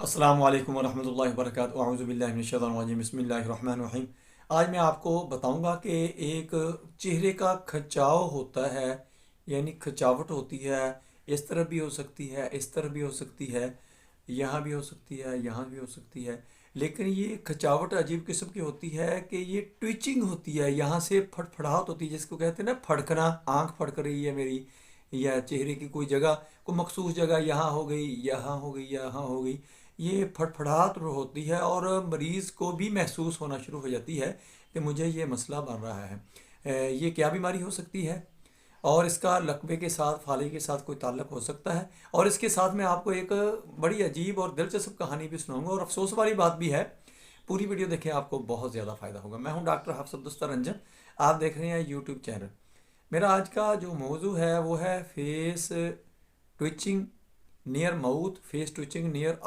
अस्सलाम वालेकुम वरहमतुल्लाहि वबरकातुहू अऊज़ु बिल्लाहि मिनश्शैतानिर रजीम बिस्मिल्लाहिर रहमानिर रहीम। आज मैं आपको बताऊंगा कि एक चेहरे का खिंचाव होता है, यानी खिंचावट होती है। इस तरफ भी हो सकती है, इस तरफ भी हो सकती है, यहाँ भी हो सकती है, यहाँ भी हो सकती है। लेकिन ये खिंचावट अजीब किस्म की होती है कि ये ट्विचिंग होती है, यहाँ से फड़फड़ाहट होती है, जिसको कहते हैं ना फड़कना, आंख फड़क रही है मेरी, या चेहरे की कोई जगह, कोई मखसूस जगह यहाँ हो गई, यहाँ हो गई, यहाँ हो गई। ये फड़फड़ाहट होती है और मरीज़ को भी महसूस होना शुरू हो जाती है कि मुझे ये मसला बन रहा है। ये क्या बीमारी हो सकती है और इसका लकवे के साथ, फाले के साथ कोई ताल्लुक़ हो सकता है। और इसके साथ मैं आपको एक बड़ी अजीब और दिलचस्प कहानी भी सुनाऊंगा, और अफसोस वाली बात भी है। पूरी वीडियो देखें, आपको बहुत ज़्यादा फ़ायदा होगा। मैं हूं डॉक्टर हफ्सत रंजन, आप देख रहे हैं यूट्यूब चैनल। मेरा आज का जो मौजू है वो है face twitching near mouth, face twitching near